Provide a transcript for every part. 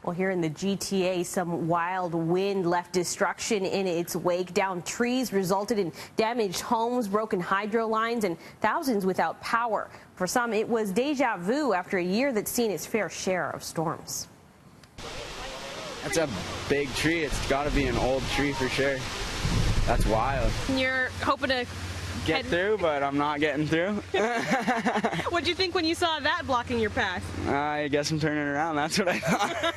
Well, here in the GTA, some wild wind left destruction in its wake. Downed trees resulted in damaged homes, broken hydro lines, and thousands without power. For some, it was deja vu after a year that's seen its fair share of storms. That's a big tree. It's got to be an old tree for sure. That's wild. You're hoping to get through, but I'm not getting through. What'd you think when you saw that blocking your path? I guess I'm turning around. That's what I thought.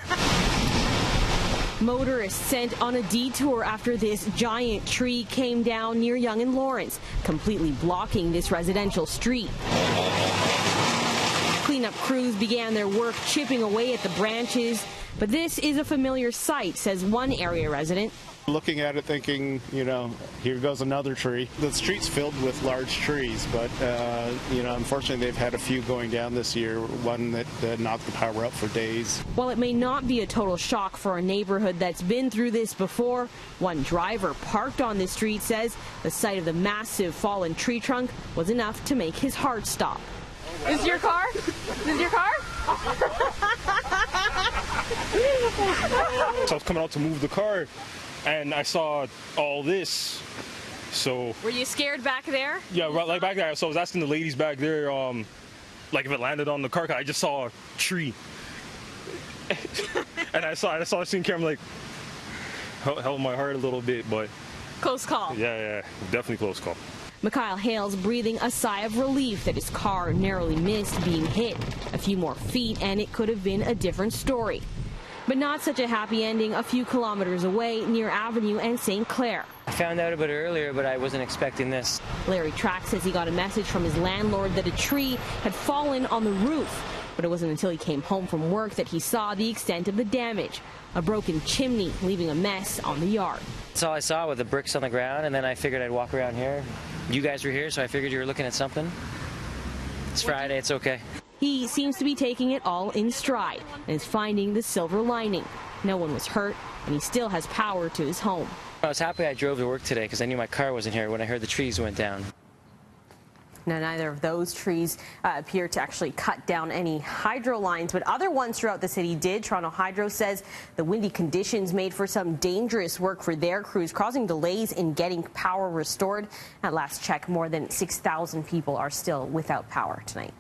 Motorists sent on a detour after this giant tree came down near Yonge and Lawrence, completely blocking this residential street. Cleanup crews began their work chipping away at the branches, but this is a familiar sight, says one area resident. Looking at it thinking, you know, here goes another tree. The street's filled with large trees, but, you know, unfortunately they've had a few going down this year, one that knocked the power out for days. While it may not be a total shock for a neighborhood that's been through this before, one driver parked on this street says the sight of the massive fallen tree trunk was enough to make his heart stop. Is your car? Is your car? So I was coming out to move the car, and I saw all this. So were you scared back there? Yeah, like back there. So I was asking the ladies back there, like if it landed on the car. 'Cause I just saw a tree, and I saw the scene camera, like held my heart a little bit, but close call. Yeah, definitely close call. Mikhail Hale's breathing a sigh of relief that his car narrowly missed being hit. A few more feet and it could have been a different story. But not such a happy ending a few kilometers away near Avenue and St. Clair. I found out about it earlier, but I wasn't expecting this. Larry Track says he got a message from his landlord that a tree had fallen on the roof. But it wasn't until he came home from work that he saw the extent of the damage. A broken chimney leaving a mess on the yard. That's all I saw, with the bricks on the ground, and then I figured I'd walk around here. You guys were here, so I figured you were looking at something. It's Friday, it's okay. He seems to be taking it all in stride and is finding the silver lining. No one was hurt, and he still has power to his home. I was happy I drove to work today because I knew my car wasn't here when I heard the trees went down. Now, neither of those trees appear to actually cut down any hydro lines, but other ones throughout the city did. Toronto Hydro says the windy conditions made for some dangerous work for their crews, causing delays in getting power restored. At last check, more than 6,000 people are still without power tonight.